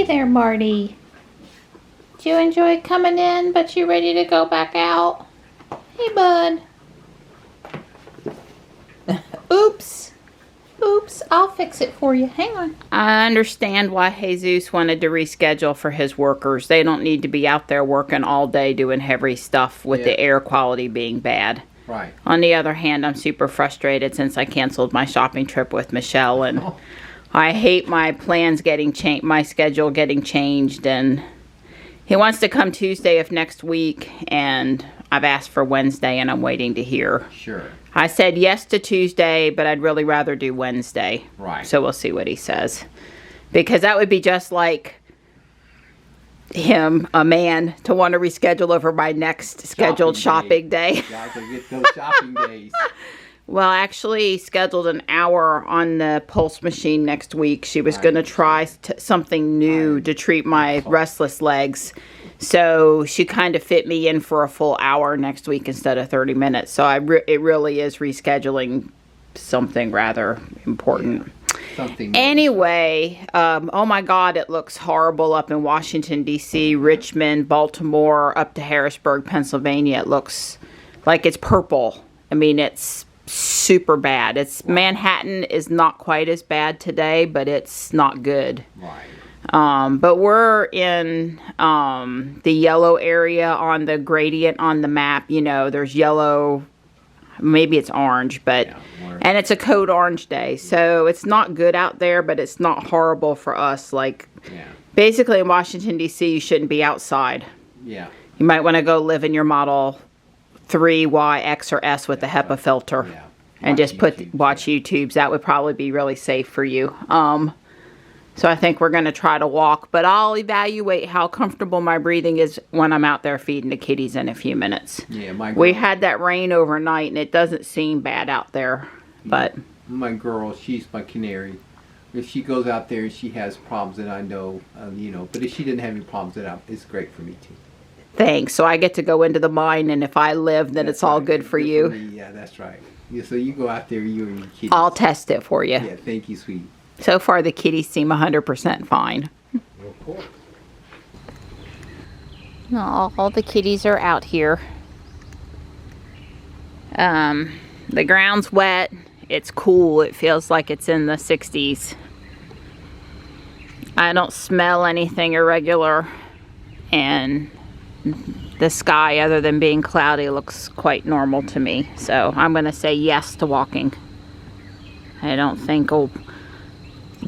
there, Marty. Do you enjoy coming in, but you ready to go back out? Hey, bud. Oops. Oops, I'll fix it for you. Hang on. I understand why Jesus wanted to reschedule for his workers. They don't need to be out there working all day doing heavy stuff with the air quality being bad. Right. On the other hand, I'm super frustrated since I canceled my shopping trip with Michelle, and I hate my plans getting changed, my schedule getting changed, and he wants to come Tuesday of next week, and I've asked for Wednesday, and I'm waiting to hear. Sure. I said yes to Tuesday, but I'd really rather do Wednesday. Right. So we'll see what he says. Because that would be just like him, a man, to want to reschedule over my next scheduled shopping day. Y'all can get those shopping days. Well, actually, he scheduled an hour on the pulse machine next week. She was going to try something new to treat my restless legs. So she kind of fit me in for a full hour next week instead of 30 minutes. So it really is rescheduling something rather important. Something anyway, oh my God, it looks horrible up in Washington, D.C., Richmond, Baltimore, up to Harrisburg, Pennsylvania. It looks like it's purple. I mean, it's super bad. Manhattan is not quite as bad today, but it's not good. Right. But we're in the yellow area on the gradient on the map. You know, there's yellow, maybe it's orange, but and it's a code orange day, so it's not good out there, but it's not horrible for us. Like, basically in Washington, D.C., you shouldn't be outside. Yeah. You might want to go live in your Model 3, Y, X, or S with the HEPA filter, and just watch YouTubes. That would probably be really safe for you. So I think we're going to try to walk, but I'll evaluate how comfortable my breathing is when I'm out there feeding the kitties in a few minutes. Yeah, we had that rain overnight, and it doesn't seem bad out there, but my girl, she's my canary. If she goes out there and she has problems, then I know, you know. But if she didn't have any problems, then it's great for me too. Thanks. So I get to go into the mine, and if I live, then it's all good for you. Yeah, that's right. Yeah, so you go out there, you and your kitties. I'll test it for you. Yeah, thank you, sweetie. So far, the kitties seem 100% fine. Of course. All the kitties are out here. The ground's wet. It's cool. It feels like it's in the 60s. I don't smell anything irregular. And the sky, other than being cloudy, looks quite normal to me. So I'm going to say yes to walking. I don't think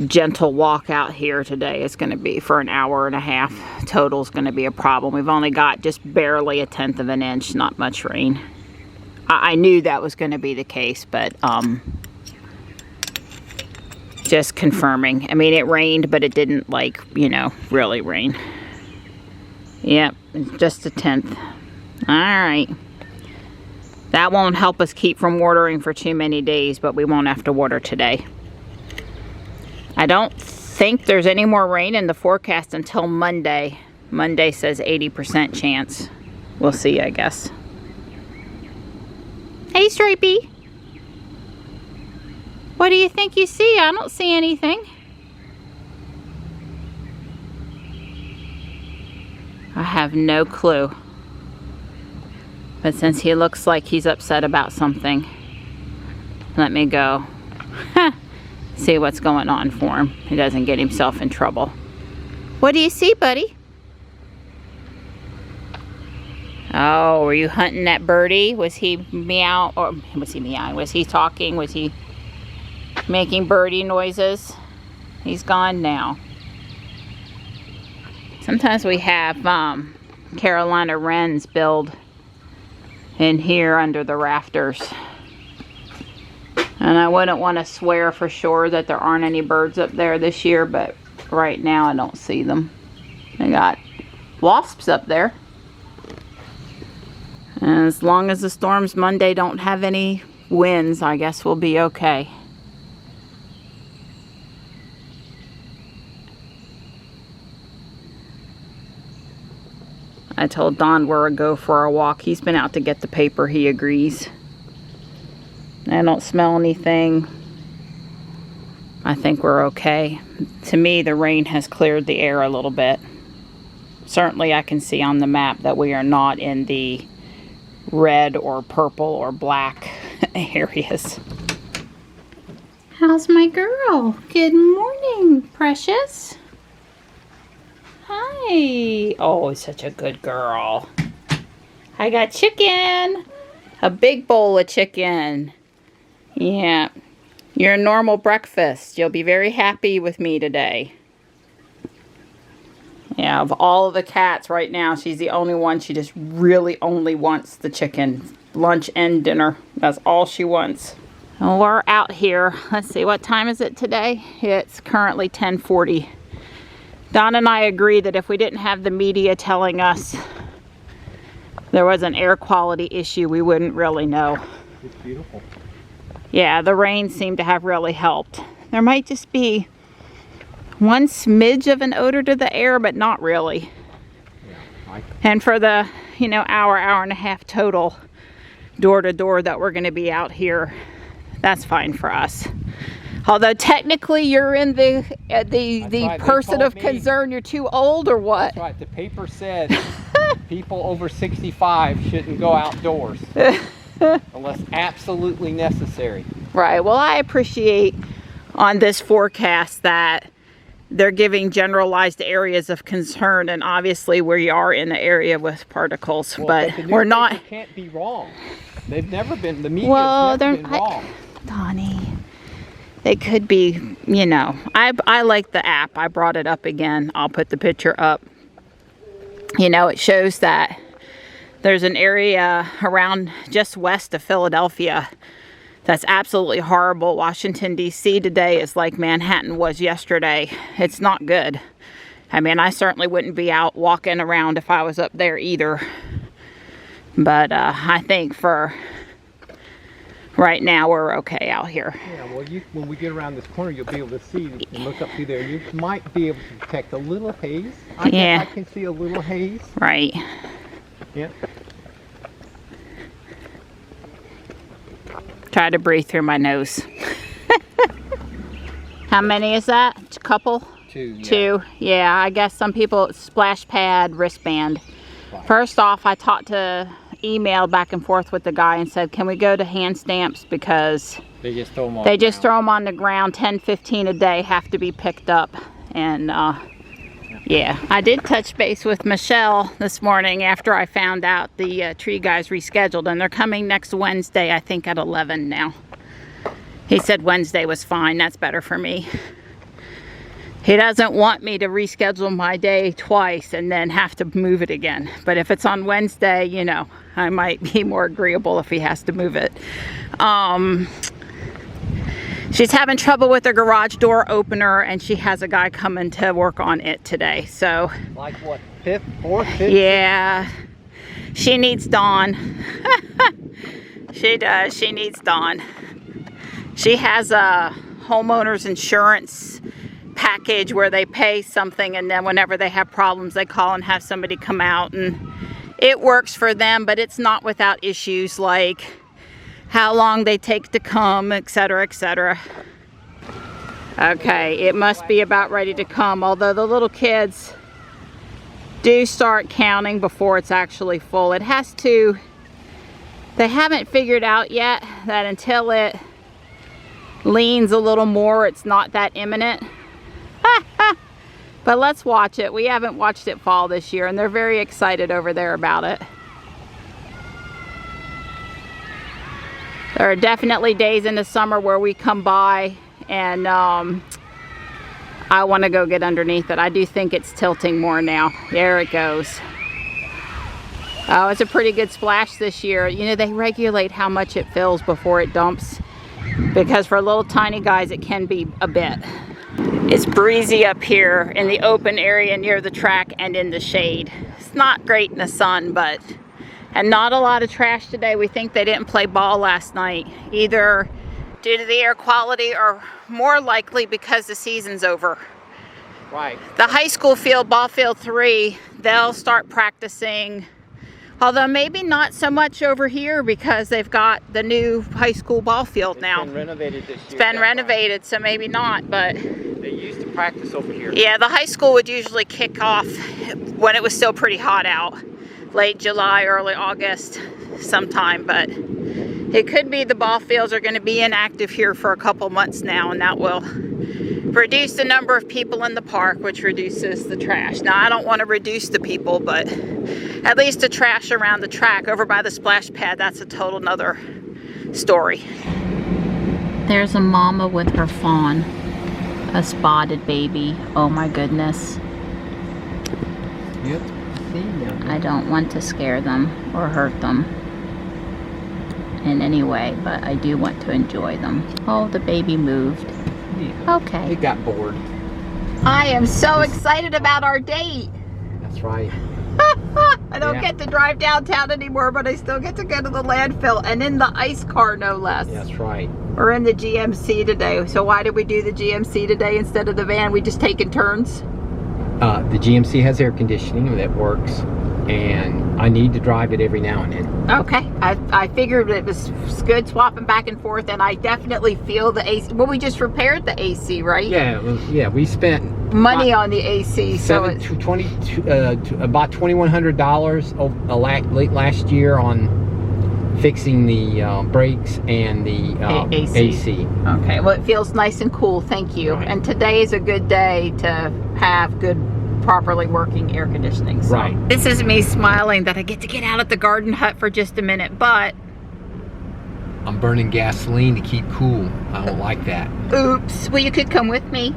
gentle walk out here today is going to be for an hour and a half total is going to be a problem. We've only got just barely 1/10 of an inch, not much rain. I knew that was going to be the case, but just confirming. I mean, it rained, but it didn't, like, you know, really rain. Yep, just 1/10. All right. That won't help us keep from watering for too many days, but we won't have to water today. I don't think there's any more rain in the forecast until Monday. Monday says 80% chance. We'll see, I guess. Hey, Stripey. What do you think you see? I don't see anything. I have no clue. But since he looks like he's upset about something, let me go see what's going on for him. He doesn't get himself in trouble. What do you see, buddy? Oh, were you hunting that birdie? Was he meow, or was he meowing? Was he talking? Was he making birdie noises? He's gone now. Sometimes we have Carolina wrens build in here under the rafters. And I wouldn't want to swear for sure that there aren't any birds up there this year, but right now I don't see them. I got wasps up there. And as long as the storms Monday don't have any winds, I guess we'll be okay. I told Don we're a go for a walk. He's been out to get the paper. He agrees. I don't smell anything. I think we're okay. To me, the rain has cleared the air a little bit. Certainly I can see on the map that we are not in the red or purple or black areas. How's my girl? Good morning, precious. Hi. Oh, such a good girl. I got chicken. A big bowl of chicken. Yeah. Your normal breakfast. You'll be very happy with me today. Yeah, of all of the cats right now, she's the only one. She just really only wants the chicken. Lunch and dinner. That's all she wants. Well, we're out here. Let's see, what time is it today? It's currently 10:40. Don and I agree that if we didn't have the media telling us there was an air quality issue, we wouldn't really know. It's beautiful. Yeah, the rain seemed to have really helped. There might just be one smidge of an odor to the air, but not really. Yeah, and for the, hour and a half total door to door that we're going to be out here, that's fine for us. Although technically you're in the right, person of concern. You're too old or what? That's right. The paper said people over 65 shouldn't go outdoors unless absolutely necessary. Right. Well, I appreciate on this forecast that they're giving generalized areas of concern, and obviously we are in an area with particles, but we're not. Can't be wrong. They've never been. The media's never been wrong. Donnie, they could be. I like the app. I brought it up again. I'll put the picture up. It shows that there's an area around just west of Philadelphia that's absolutely horrible. Washington, D.C. today is like Manhattan was yesterday. It's not good. I mean, I certainly wouldn't be out walking around if I was up there either. But I think for right now, we're okay out here. Yeah, well, when we get around this corner, you'll be able to see and look up through there. You might be able to detect a little haze. I can see a little haze. Right. Yeah. Try to breathe through my nose. How many is that? A couple? Two. Yeah. Two. Yeah, I guess some people splash pad, wristband. Right. First off, I emailed back and forth with the guy and said, can we go to hand stamps, because they just throw them on throw them on the ground. 10-15 a day have to be picked up. And yeah, I did touch base with Michelle this morning after I found out the tree guys rescheduled, and they're coming next Wednesday, I think at 11 now. He said Wednesday was fine. That's better for me. He doesn't want me to reschedule my day twice and then have to move it again. But if it's on Wednesday, I might be more agreeable if he has to move it. She's having trouble with her garage door opener, and she has a guy coming to work on it today. So, like what, fourth, fifth? Yeah, she needs Dawn. She does. She needs Dawn. She has a homeowner's insurance package where they pay something, and then whenever they have problems, they call and have somebody come out, and it works for them, but it's not without issues like how long they take to come, etc., etc. Okay, it must be about ready to come, although the little kids do start counting before it's actually full. It has to, they haven't figured out yet that until it leans a little more, it's not that imminent. But let's watch it. We haven't watched it fall this year, and they're very excited over there about it. There are definitely days in the summer where we come by and I want to go get underneath it. I do think it's tilting more now. There it goes. Oh, it's a pretty good splash this year. They regulate how much it fills before it dumps, because for little tiny guys it can be a bit. It's breezy up here in the open area near the track and in the shade. It's not great in the sun, and not a lot of trash today. We think they didn't play ball last night, either due to the air quality or more likely because the season's over. Right. The high school field, ball field 3, they'll start practicing. Although maybe not so much over here because they've got the new high school ball field now. It's been renovated this year. It's been renovated, so maybe not, but... They used to practice over here. Yeah, the high school would usually kick off when it was still pretty hot out. Late July, early August sometime, but it could be the ball fields are going to be inactive here for a couple months now, and that will reduce the number of people in the park, which reduces the trash. Now, I don't want to reduce the people, but at least the trash around the track over by the splash pad, that's a total nother story. There's a mama with her fawn, a spotted baby. Oh my goodness. Yep. I don't want to scare them or hurt them in any way, but I do want to enjoy them. Oh, the baby moved. Okay. It got bored. I am so excited about our date. That's right. I don't get to drive downtown anymore, but I still get to go to the landfill and in the ice car, no less. That's right. We're in the GMC today. So why did we do the GMC today instead of the van? We just taking turns? The GMC has air conditioning that works, and I need to drive it every now and then. Okay, I figured it was good swapping back and forth, and I definitely feel the AC. Well, we just repaired the AC, right? Yeah, we spent money on the AC, so it's about $2,100 late last year on fixing the brakes and the AC. Okay, well, it feels nice and cool, thank you. Right. And today is a good day to have good, properly working air conditioning. So. Right. This is me smiling that I get to get out at the garden hut for just a minute, but... I'm burning gasoline to keep cool. I don't like that. Oops. Well, you could come with me.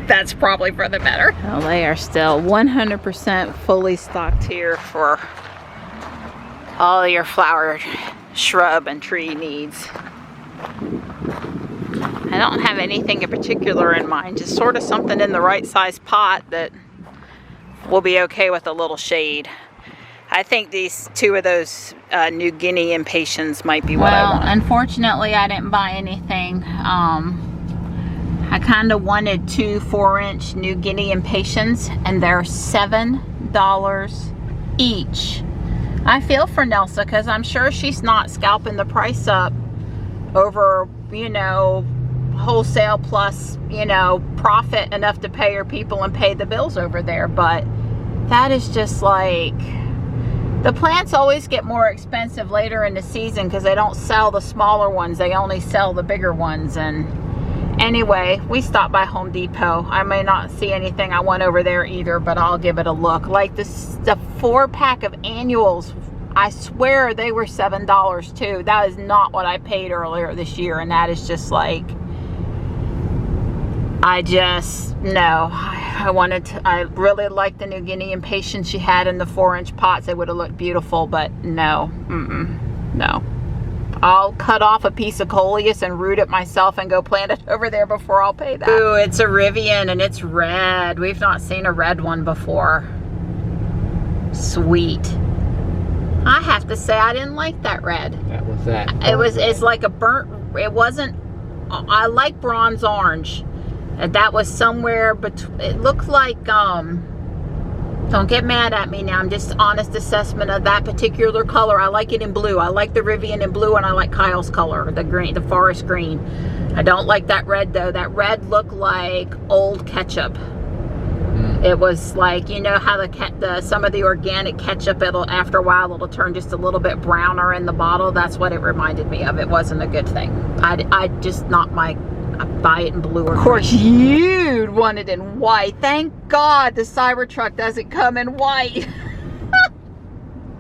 That's probably for the better. Well, they are still 100% fully stocked here for all your flower, shrub, and tree needs. I don't have anything in particular in mind, just sort of something in the right size pot that will be okay with a little shade. I think these two of those New Guinea impatiens might be what I want. Well, unfortunately, I didn't buy anything. I kind of wanted 2 4-inch New Guinea impatiens, and they're $7 each. I feel for Nelsa because I'm sure she's not scalping the price up over, you know, wholesale plus, you know, profit enough to pay her people and pay the bills over there. But that is just like, the plants always get more expensive later in the season because they don't sell the smaller ones, they only sell the bigger ones. And anyway, we stopped by Home Depot. I may not see anything I want over there either, but I'll give it a look. Like this, the 4-pack of annuals, I swear they were $7 too. That is not what I paid earlier this year, and that is just like, I really liked the New Guinea impatiens she had in the 4-inch pots. They would have looked beautiful, but no, no. I'll cut off a piece of coleus and root it myself and go plant it over there before I'll pay that. Ooh, it's a Rivian and it's red. We've not seen a red one before. Sweet. I have to say I didn't like that red. That was that. It's like a burnt, it wasn't, I like bronze orange. And that was somewhere between, it looked like, don't get mad at me now, I'm just honest assessment of that particular color. I like it in blue. I like the Rivian in blue, and I like Kyle's color, the green, the forest green. I don't like that red though. That red looked like old ketchup. It was like, you know how some of the organic ketchup, after a while it'll turn just a little bit browner in the bottle. That's what it reminded me of. It wasn't a good thing. I just not my, I buy it in blue. Of course you'd want it in white. Thank God the Cybertruck doesn't come in white.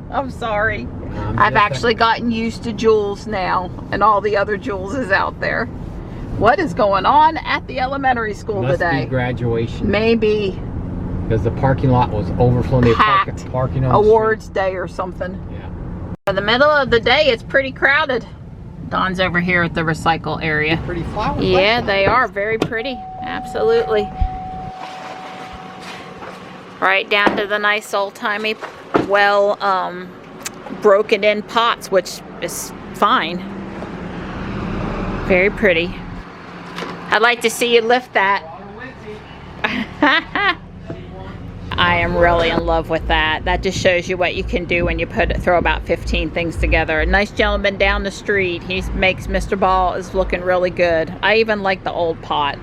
I'm sorry. I've actually gotten used to Jules now, and all the other Juleses out there. What is going on at the elementary school today? Must be graduation. Maybe. Because the parking lot was overflowing. Packed. Parking on Awards day or something. Yeah. In the middle of the day, it's pretty crowded. Dawn's over here at the recycle area. Pretty flowers. Yeah, they are very pretty. Absolutely. Right down to the nice old-timey, well, broken in pots, which is fine. Very pretty. I'd like to see you lift that. I am really in love with that. That just shows you what you can do when you throw about 15 things together. A nice gentleman down the street. He makes Mr. Ball is looking really good. I even like the old pot.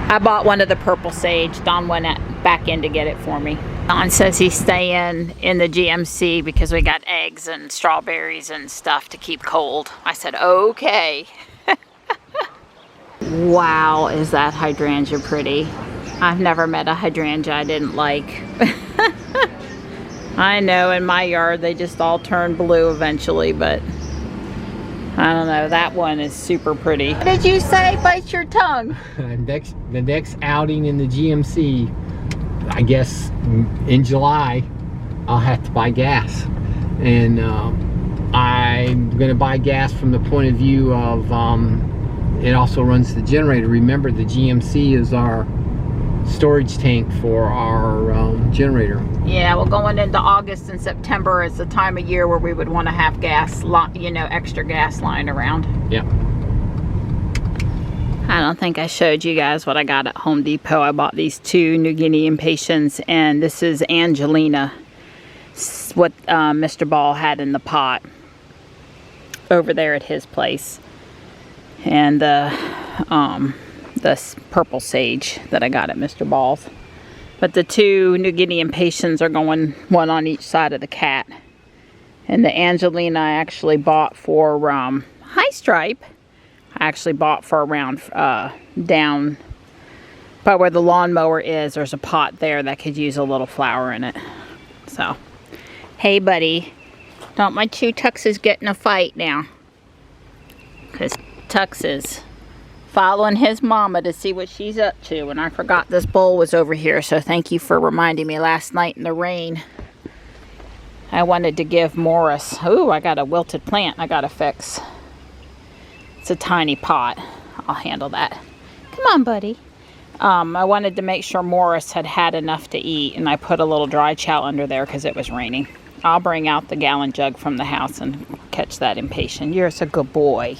I bought one of the purple sage. Don went back in to get it for me. Don says he's staying in the GMC because we got eggs and strawberries and stuff to keep cold. I said, okay. Wow, is that hydrangea pretty. I've never met a hydrangea I didn't like. I know in my yard they just all turn blue eventually, but I don't know. That one is super pretty. What did you say? Bite your tongue. The next outing in the GMC, I guess in July, I'll have to buy gas. And I'm going to buy gas from the point of view of it also runs the generator. Remember, the GMC is our storage tank for our generator. Yeah, well, going into August and September is the time of year where we would want to have gas, you know, extra gas lying around. Yeah. I don't think I showed you guys what I got at Home Depot. I bought these 2 New Guinea impatiens, and this is Angelina, what Mr. Ball had in the pot over there at his place. And this purple sage that I got at Mr. Ball's. But the 2 New Guinea impatiens are going one on each side of the cat. And the Angelina I actually bought for, hi Stripe. I actually bought for around down by where the lawnmower is. There's a pot there that could use a little flower in it. So, hey buddy, don't my 2 Tuxes get in a fight now. Because Tux is following his mama to see what she's up to, and I forgot this bowl was over here, so thank you for reminding me last night in the rain. I wanted to give Morris, ooh, I got a wilted plant I gotta fix. It's a tiny pot. I'll handle that. Come on, buddy. I wanted to make sure Morris had had enough to eat, and I put a little dry chow under there because it was raining. I'll bring out the gallon jug from the house and catch that impatient. You're such a good boy.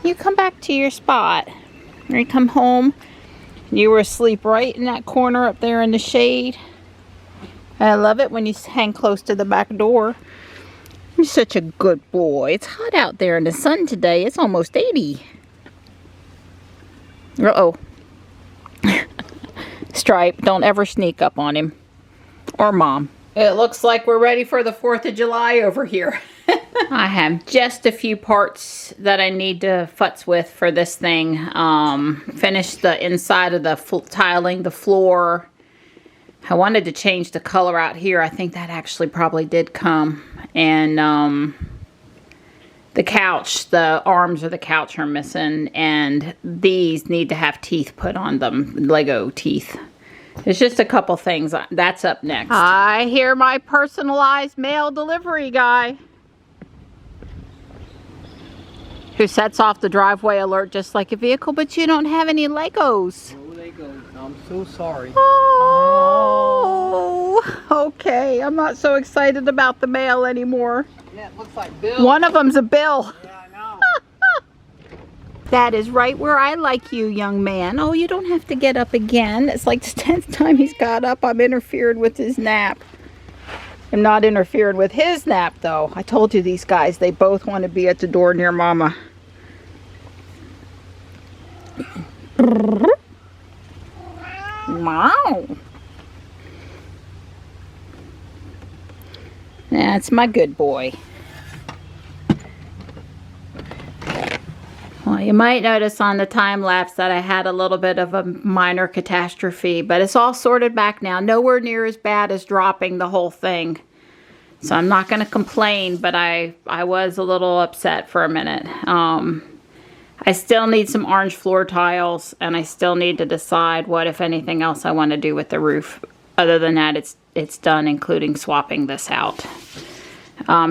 You come back to your spot. You come home. You were asleep right in that corner up there in the shade. I love it when you hang close to the back door. You're such a good boy. It's hot out there in the sun today. It's almost 80. Uh-oh. Stripe, don't ever sneak up on him. Or Mom. It looks like we're ready for the 4th of July over here. I have just a few parts that I need to futz with for this thing. Finish the inside of the tiling, the floor. I wanted to change the color out here. I think that actually probably did come. And the couch, the arms of the couch are missing. And these need to have teeth put on them, Lego teeth. There's just a couple things. That's up next. I hear my personalized mail delivery guy, who sets off the driveway alert just like a vehicle, but you don't have any Legos. No Legos. I'm so sorry. Oh, okay. I'm not so excited about the mail anymore. Yeah, it looks like Bill. One of them's a bill. Yeah, I know. That is right where I like you, young man. Oh, you don't have to get up again. It's like the 10th time he's got up. I'm interfered with his nap. I'm not interfering with his nap, though. I told you these guys, they both want to be at the door near Mama. Wow. That's my good boy. Well, you might notice on the time lapse that I had a little bit of a minor catastrophe, but it's all sorted back now. Nowhere near as bad as dropping the whole thing. So I'm not going to complain, but I was a little upset for a minute. I still need some orange floor tiles, and I still need to decide what, if anything else, I want to do with the roof. Other than that, it's done, including swapping this out.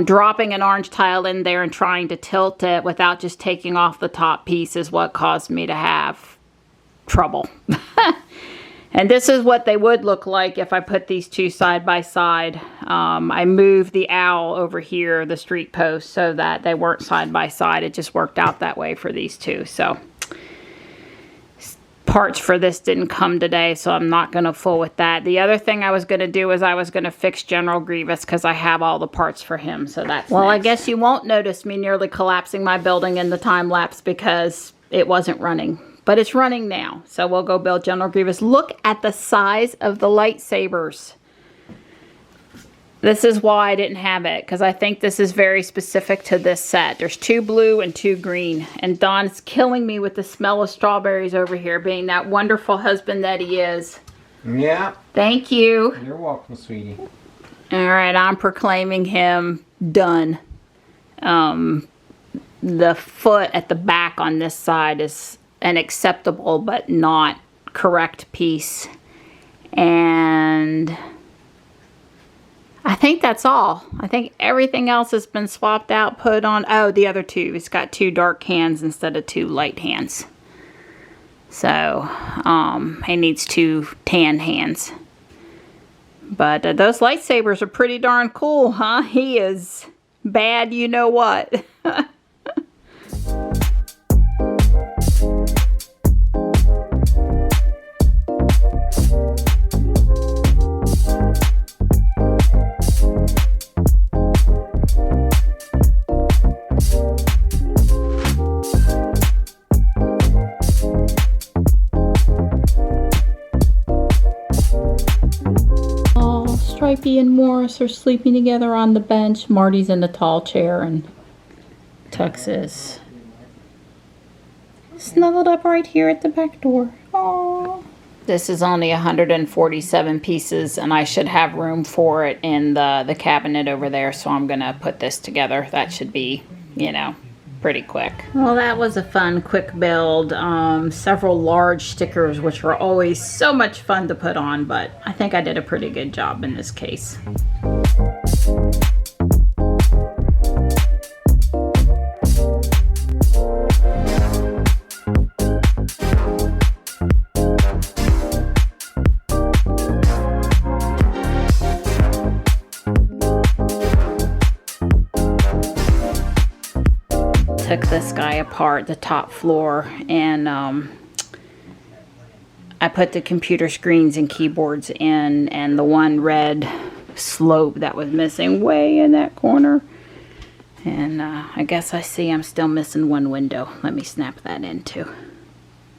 Dropping an orange tile in there and trying to tilt it without just taking off the top piece is what caused me to have trouble. And this is what they would look like if I put these two side by side. I moved the owl over here, the street post, so that they weren't side by side. It just worked out that way for these two. So parts for this didn't come today, so I'm not going to fool with that. The other thing I was going to do is I was going to fix General Grievous because I have all the parts for him, so that's well, next. I guess you won't notice me nearly collapsing my building in the time lapse because it wasn't running. But it's running now, so we'll go build General Grievous. Look at the size of the lightsabers. This is why I didn't have it, because I think this is very specific to this set. There's 2 blue and 2 green. And Don's killing me with the smell of strawberries over here, being that wonderful husband that he is. Yeah. Thank you. You're welcome, sweetie. All right, I'm proclaiming him done. The foot at the back on this side is an acceptable but not correct piece. And I think that's all. I think everything else has been swapped out, put on. Oh, the other 2. It's got 2 dark hands instead of 2 light hands. So, he needs 2 tan hands. But those lightsabers are pretty darn cool, huh? He is bad, you know what. Stripey and Morris are sleeping together on the bench. Marty's in the tall chair and Tux is snuggled up right here at the back door. Aww. This is only 147 pieces and I should have room for it in the cabinet over there, so I'm gonna put this together. That should be, you know, pretty quick. Well, that was a fun, quick build. Several large stickers, which were always so much fun to put on, but I think I did a pretty good job in this case. Took this guy apart, the top floor, and I put the computer screens and keyboards in, and the one red slope that was missing way in that corner. And I guess I see I'm still missing one window. Let me snap that in too.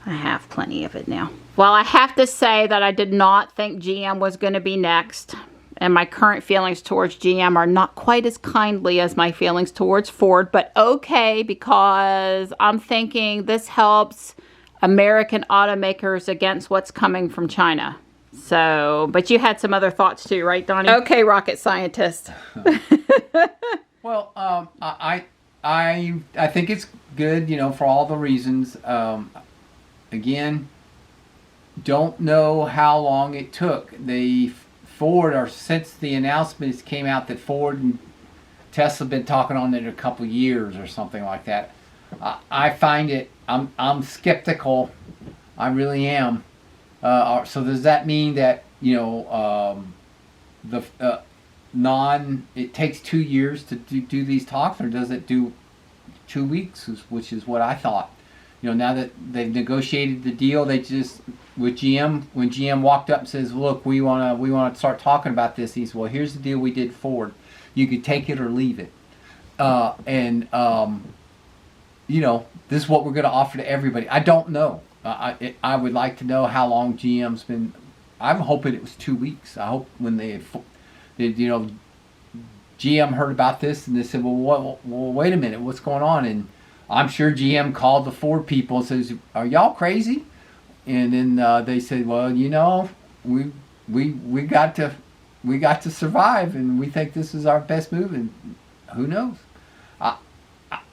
I have plenty of it now. Well, I have to say that I did not think GM was going to be next. And my current feelings towards GM are not quite as kindly as my feelings towards Ford, but okay, because I'm thinking this helps American automakers against what's coming from China. So, but you had some other thoughts too, right, Donnie? Okay, rocket scientist. Well, I think it's good, you know, for all the reasons. Again, don't know how long it took. Ford, or since the announcements came out that Ford and Tesla have been talking on it a couple years or something like that, I find it, I'm skeptical. I really am. So does that mean that, you know, it takes 2 years to do these talks, or does it do 2 weeks, which is what I thought? You know, now that they've negotiated the deal, they just, with GM, when GM walked up and says, look, we want to start talking about this, he said, well, here's the deal we did Ford. You could take it or leave it. You know, this is what we're going to offer to everybody. I don't know. I would like to know how long GM's been. I'm hoping it was 2 weeks. I hope when they you know, GM heard about this and they said, well, wait a minute, what's going on? And I'm sure GM called the Ford people and says, are y'all crazy? And then they said, well, you know, we got to survive, and we think this is our best move, and who knows?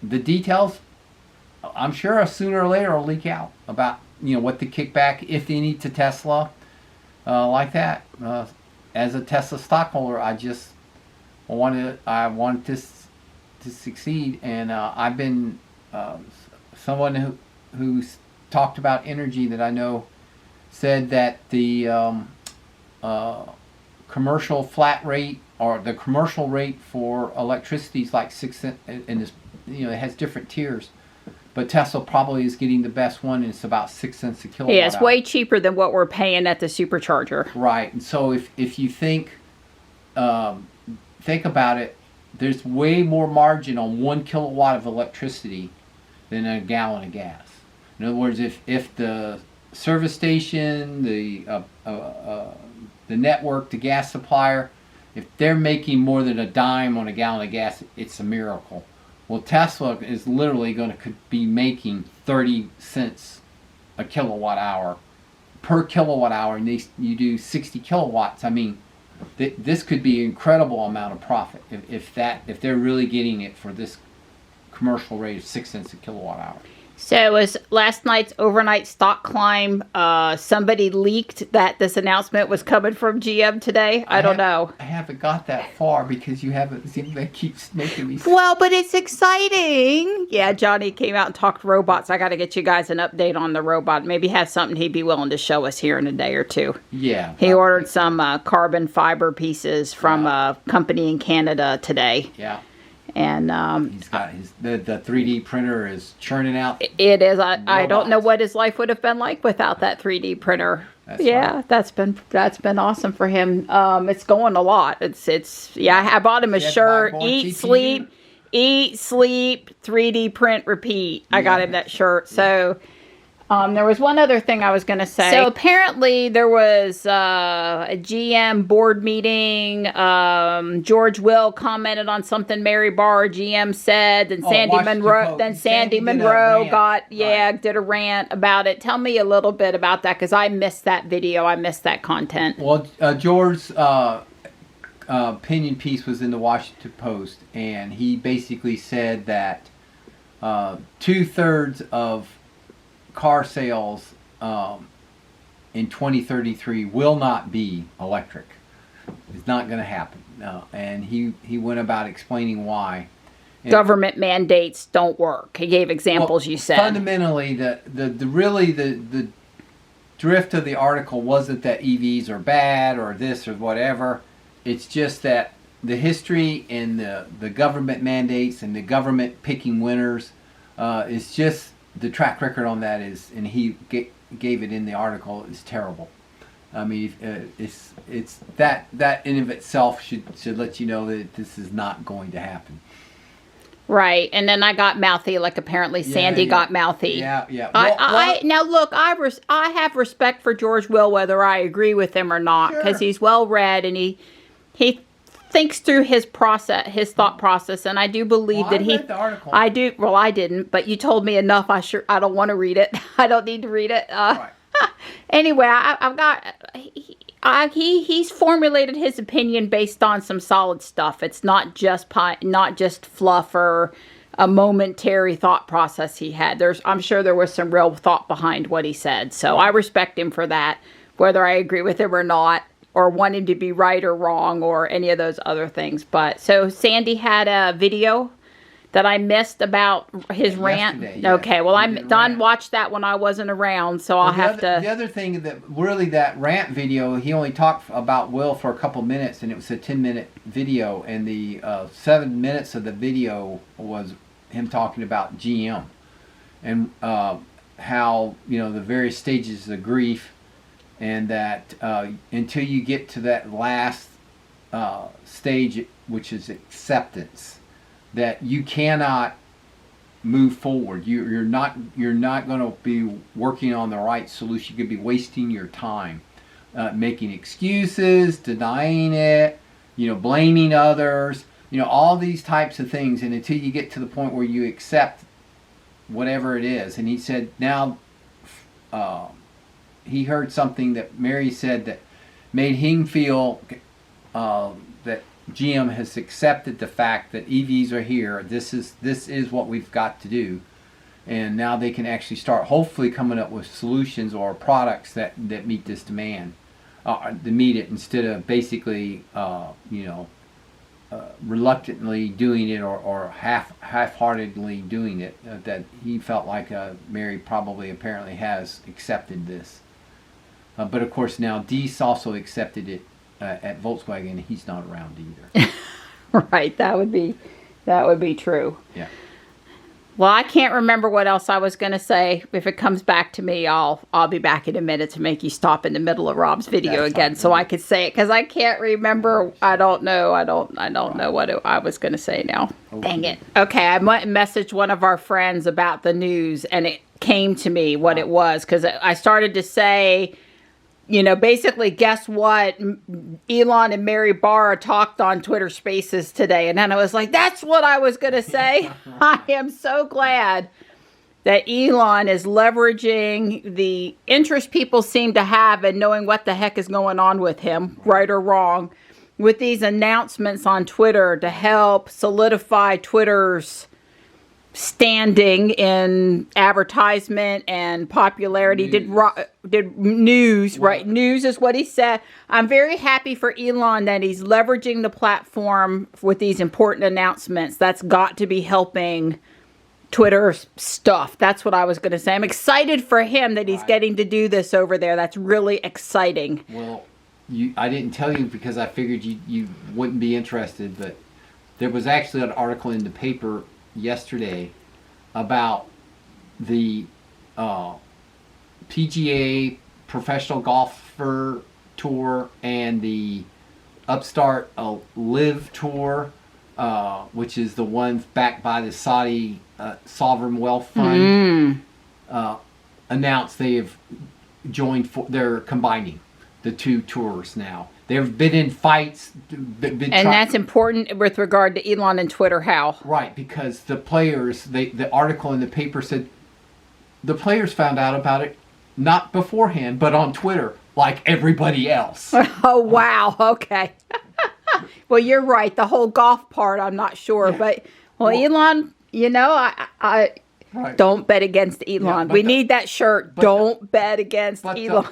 The details, I'm sure sooner or later will leak out about, you know, what the kickback, if any, to Tesla, like that. As a Tesla stockholder, I wanted this to succeed, and I've been someone who's talked about energy that I know said that the commercial flat rate, or the commercial rate for electricity, is like 6 cents, and this, you know, it has different tiers, but Tesla probably is getting the best one, and it's about 6 cents a kilowatt. Yeah, it's way cheaper than what we're paying at the supercharger. Right, and so if you think about it, there's way more margin on 1 kilowatt of electricity than a gallon of gas. In other words, if the service station, the network, the gas supplier, if they're making more than a dime on a gallon of gas, it's a miracle. Well, Tesla is literally going to be making 30 cents a kilowatt hour per kilowatt hour, and you do 60 kilowatts. I mean, this could be an incredible amount of profit if they're really getting it for this commercial rate of 6 cents a kilowatt hour. So was last night's overnight stock climb, somebody leaked that this announcement was coming from GM today? I don't know. I haven't got that far because you haven't seen that keeps making me... Well, but it's exciting. Yeah, Johnny came out and talked robots. I got to get you guys an update on the robot. Maybe have something he'd be willing to show us here in a day or two. Yeah. He ordered some carbon fiber pieces from a company in Canada today. Yeah. And he's got the 3D printer is churning out. It is. I don't know what his life would have been like without that 3D printer. That's been awesome for him. It's going a lot. It's I bought him a shirt. Eat, sleep, 3D print, repeat. I got him that shirt. So there was one other thing I was going to say. So apparently there was a GM board meeting. George Will commented on something Mary Barr GM said, and Sandy Monroe. Then Sandy Monroe did a rant about it. Tell me a little bit about that because I missed that video. I missed that content. Well, George's opinion piece was in the Washington Post, and he basically said that 2/3 of car sales in 2033 will not be electric. It's not going to happen. And he went about explaining why. And government mandates don't work. He gave examples. You said fundamentally the drift of the article wasn't that EVs are bad or this or whatever. It's just that the history and the government mandates and the government picking winners is just. The track record on that is, and he gave it in the article, is terrible. I mean, it's that in of itself should let you know that this is not going to happen. Right, and then I got mouthy, like apparently Sandy got mouthy. Yeah. Now look, I have respect for George Will, whether I agree with him or not, because he's well read and he thinks through his thought process, and I do believe that he. Read the article. I do. Well, I didn't, but you told me enough. I don't want to read it. I don't need to read it. Right. Anyway, I've got. He's formulated his opinion based on some solid stuff. It's not just fluff or a momentary thought process he had. I'm sure there was some real thought behind what he said. So I respect him for that, whether I agree with him or not, or want him to be right or wrong or any of those other things. But so Sandy had a video that I missed about his rant. Yeah. Okay, well Don watched that when I wasn't around, so I'll have to. The other thing that rant video, he only talked about Will for a couple minutes, and it was a 10-minute video, and the 7 minutes of the video was him talking about GM and how the various stages of grief. And that until you get to that last stage, which is acceptance, that you cannot move forward. You're not going to be working on the right solution. You could be wasting your time, making excuses, denying it, blaming others, all these types of things. And until you get to the point where you accept whatever it is, and he said now. He heard something that Mary said that made him feel that GM has accepted the fact that EVs are here. This is what we've got to do, and now they can actually start hopefully coming up with solutions or products that meet this demand, to meet it instead of basically reluctantly doing it or half-heartedly doing it. That he felt like Mary probably apparently has accepted this. But of course now Deese also accepted it at Volkswagen, and he's not around either. Right, that would be true. Yeah. Well, I can't remember what else I was going to say. If it comes back to me, I'll be back in a minute to make you stop in the middle of Rob's video again, so I could say it, because I can't remember. I don't know. I don't know what I was going to say now. Dang it. Okay, I messaged one of our friends about the news, and it came to me what it was, because I started to say, you know, basically, guess what? Elon and Mary Barra talked on Twitter Spaces today. And then I was like, that's what I was going to say. I am so glad that Elon is leveraging the interest people seem to have in knowing what the heck is going on with him, right or wrong, with these announcements on Twitter to help solidify Twitter's standing in advertisement and popularity. Did news, right? News is what he said. I'm very happy for Elon that he's leveraging the platform with these important announcements. That's got to be helping Twitter stuff. That's what I was going to say. I'm excited for him that he's getting to do this over there. That's really exciting. Well, I didn't tell you because I figured you wouldn't be interested, but there was actually an article in the paper yesterday about the PGA Professional Golfer Tour and the Upstart Live Tour, which is the one backed by the Saudi Sovereign Wealth Fund, announced they have joined. They're combining the two tours now. They've been in fights. And that's important with regard to Elon and Twitter. How? Right, because the players, the article in the paper said the players found out about it not beforehand, but on Twitter, like everybody else. Oh, wow. Okay. Well, you're right. The whole golf part, I'm not sure. Yeah. But, well, Elon, you know, I don't bet against Elon. We need that shirt. Don't bet against Elon.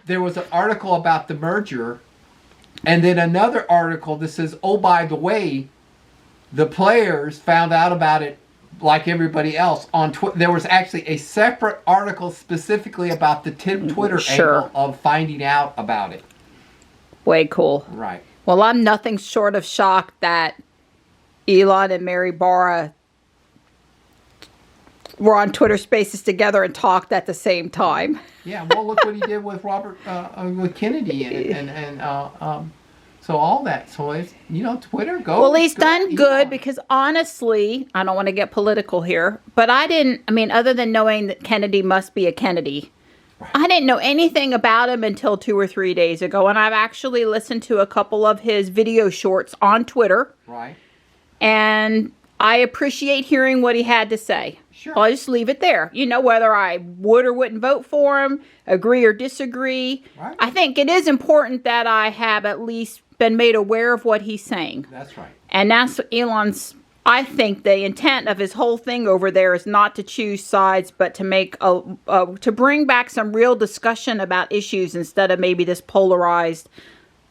There was an article about the merger. And then another article that says, oh, by the way, the players found out about it like everybody else on Twitter. There was actually a separate article specifically about the Twitter angle of finding out about it. Way cool. Right. Well, I'm nothing short of shocked that Elon and Mary Barra were on Twitter Spaces together and talked at the same time. Yeah, well, look what he did with with Kennedy and so all that. So it's, you know, Twitter, go. Well, he's done good because honestly, I don't want to get political here, but other than knowing that Kennedy must be a Kennedy, I didn't know anything about him until 2 or 3 days ago, and I've actually listened to a couple of his video shorts on Twitter. Right. And I appreciate hearing what he had to say. Sure. I'll just leave it there. You know, whether I would or wouldn't vote for him, agree or disagree. Right. I think it is important that I have at least been made aware of what he's saying. That's right. And that's Elon's, I think the intent of his whole thing over there is not to choose sides, but to make to bring back some real discussion about issues instead of maybe this polarized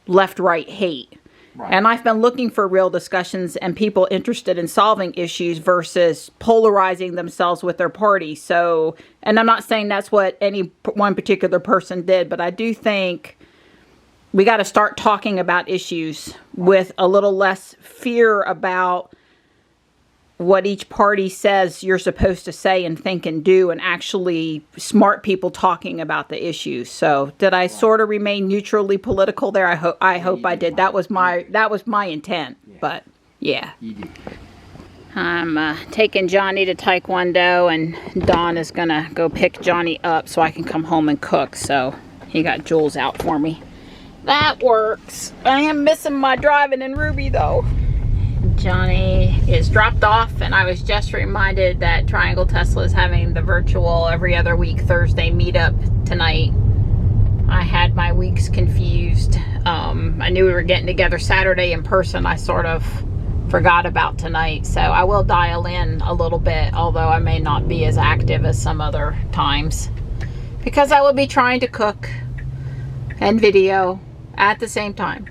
left-right hate. Right. And I've been looking for real discussions and people interested in solving issues versus polarizing themselves with their party. So, and I'm not saying that's what any one particular person did, but I do think we got to start talking about issues with a little less fear about what each party says you're supposed to say and think and do, and actually smart people talking about the issues. So did I sort of remain neutrally political there? I hope I did. That was my intent. Yeah. But yeah. I'm taking Johnny to Taekwondo, and Dawn is gonna go pick Johnny up so I can come home and cook. So he got Jules out for me. That works. I am missing my driving in Ruby though. Johnny is dropped off, and I was just reminded that Triangle Tesla is having the virtual every other week Thursday meetup tonight. I had my weeks confused. I knew we were getting together Saturday in person. I sort of forgot about tonight, so I will dial in a little bit, although I may not be as active as some other times, because I will be trying to cook and video at the same time.